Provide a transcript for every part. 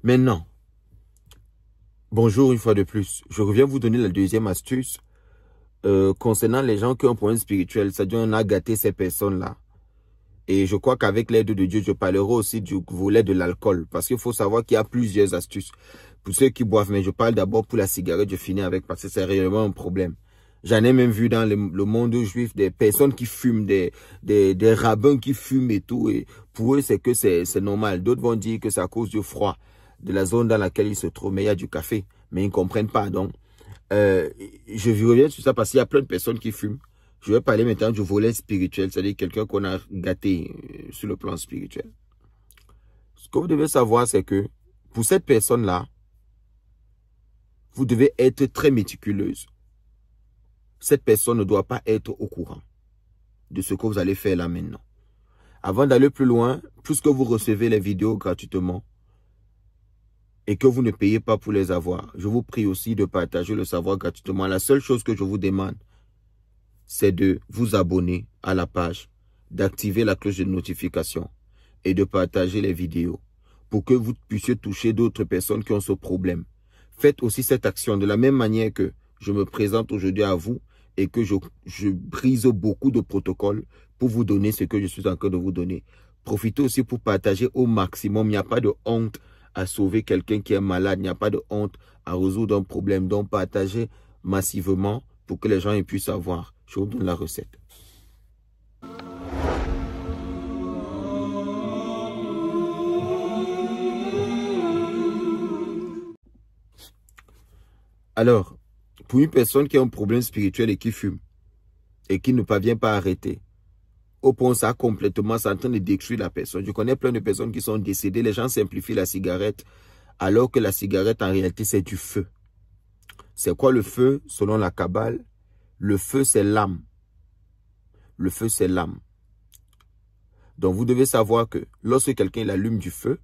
Maintenant, bonjour une fois de plus. Je reviens vous donner la deuxième astuce concernant les gens qui ont un problème spirituel. C'est-à-dire on a gâté ces personnes-là. Et je crois qu'avec l'aide de Dieu, je parlerai aussi du volet de l'alcool. Parce qu'il faut savoir qu'il y a plusieurs astuces pour ceux qui boivent. Mais je parle d'abord pour la cigarette, je finis avec parce que c'est réellement un problème. J'en ai même vu dans le monde juif des personnes qui fument, des rabbins qui fument et tout. Et pour eux, c'est que c'est normal. D'autres vont dire que c'est à cause du froid de la zone dans laquelle ils se trouvent. Mais il y a du café. Mais ils ne comprennent pas. Donc, je reviens sur ça parce qu'il y a plein de personnes qui fument. Je vais parler maintenant du volet spirituel, c'est-à-dire quelqu'un qu'on a gâté sur le plan spirituel. Ce que vous devez savoir, c'est que pour cette personne-là, vous devez être très méticuleuse. Cette personne ne doit pas être au courant de ce que vous allez faire là maintenant. Avant d'aller plus loin, puisque vous recevez les vidéos gratuitement et que vous ne payez pas pour les avoir, je vous prie aussi de partager le savoir gratuitement. La seule chose que je vous demande, c'est de vous abonner à la page, d'activer la cloche de notification et de partager les vidéos pour que vous puissiez toucher d'autres personnes qui ont ce problème. Faites aussi cette action de la même manière que je me présente aujourd'hui à vous et que je brise beaucoup de protocoles pour vous donner ce que je suis en train de vous donner. Profitez aussi pour partager au maximum. Il n'y a pas de honte à sauver quelqu'un qui est malade. Il n'y a pas de honte à résoudre un problème. Donc, partagez massivement pour que les gens puissent savoir. Je vous donne la recette. Alors, pour une personne qui a un problème spirituel et qui fume, et qui ne parvient pas à arrêter, au point où ça complètement, c'est en train de détruire la personne. Je connais plein de personnes qui sont décédées. Les gens simplifient la cigarette, alors que la cigarette, en réalité, c'est du feu. C'est quoi le feu? Selon la Kabbale, le feu, c'est l'âme. Le feu, c'est l'âme. Donc, vous devez savoir que lorsque quelqu'un allume du feu,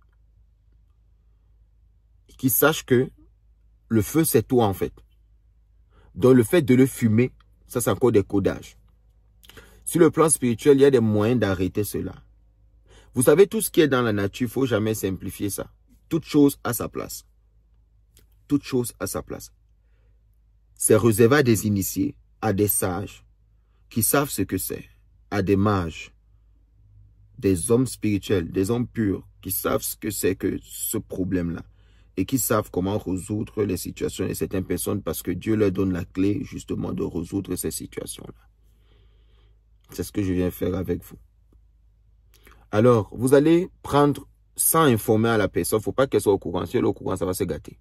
qu'il sache que le feu, c'est toi, en fait. Donc, le fait de le fumer, ça, c'est encore des codages. Sur le plan spirituel, il y a des moyens d'arrêter cela. Vous savez, tout ce qui est dans la nature, il ne faut jamais simplifier ça. Toute chose à sa place. Toute chose à sa place. C'est réservé à des initiés, à des sages, qui savent ce que c'est, à des mages, des hommes spirituels, des hommes purs, qui savent ce que c'est que ce problème-là, et qui savent comment résoudre les situations de certaines personnes, parce que Dieu leur donne la clé, justement, de résoudre ces situations-là. C'est ce que je viens faire avec vous. Alors, vous allez prendre, sans informer à la personne, il ne faut pas qu'elle soit au courant. Si elle est au courant, ça va se gâter.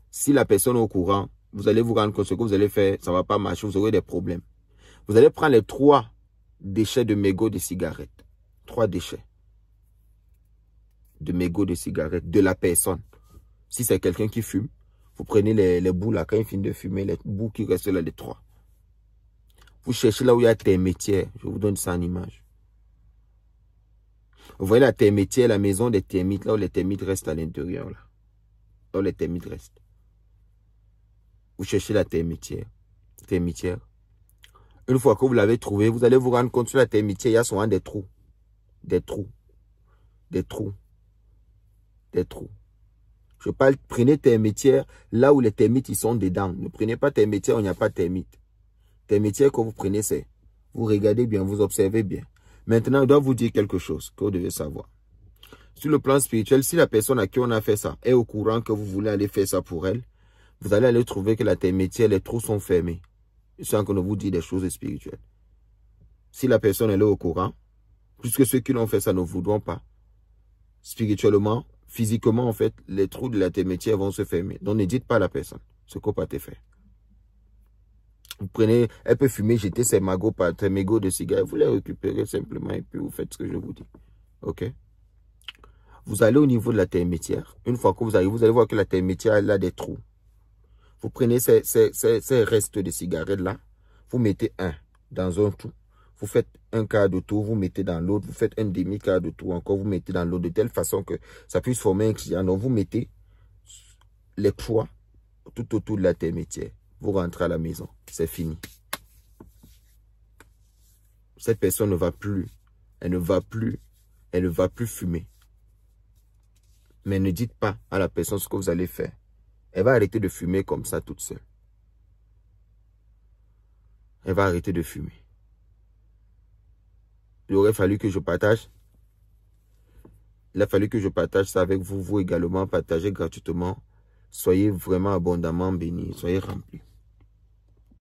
Si la personne est au courant, vous allez vous rendre compte que ce que vous allez faire, ça ne va pas marcher, vous aurez des problèmes. Vous allez prendre les 3 déchets de mégots de cigarettes. 3 déchets de mégots de cigarettes de la personne. Si c'est quelqu'un qui fume, vous prenez les bouts là, quand il finit de fumer, les bouts qui restent là, les 3. Vous cherchez là où il y a termitière. Je vous donne ça en image. Vous voyez la termitière, la maison des termites, là où les termites restent à l'intérieur. Là où les termites restent. Vous cherchez la termitière. Une fois que vous l'avez trouvé, vous allez vous rendre compte sur la termitière, il y a souvent des trous. Des trous. Des trous. Des trous. Je parle, prenez termitière là où les termites ils sont dedans. Ne prenez pas termitière où il n'y a pas de termites. Termitière que vous prenez, c'est, vous regardez bien, vous observez bien. Maintenant, je dois vous dire quelque chose que vous devez savoir. Sur le plan spirituel, si la personne à qui on a fait ça est au courant que vous voulez aller faire ça pour elle, vous allez aller trouver que la termitière, les trous sont fermés. Sans qu'on vous dise des choses spirituelles. Si la personne elle est au courant, puisque ceux qui l'ont fait ça ne voudront pas, spirituellement, physiquement, en fait, les trous de la termitière vont se fermer. Donc, ne dites pas à la personne ce qu'on peut te faire. Vous prenez, elle peut fumer, jeter ses mégots de cigarettes, vous les récupérez simplement et puis vous faites ce que je vous dis. Ok? Vous allez au niveau de la termitière. Une fois que vous arrivez, vous allez voir que la termitière elle a des trous. Vous prenez ces restes de cigarettes là, vous mettez un dans un trou. Vous faites un quart de tour, vous mettez dans l'autre. Vous faites un demi-quart de tour encore, vous mettez dans l'autre de telle façon que ça puisse former un client. Donc vous mettez les 3 tout autour de la termitière. Vous rentrez à la maison. C'est fini. Cette personne ne va plus. Elle ne va plus fumer. Mais ne dites pas à la personne ce que vous allez faire. Elle va arrêter de fumer comme ça toute seule. Elle va arrêter de fumer. Il aurait fallu que je partage. Il a fallu que je partage ça avec vous. Vous également, partagez gratuitement. Soyez vraiment abondamment bénis. Soyez remplis.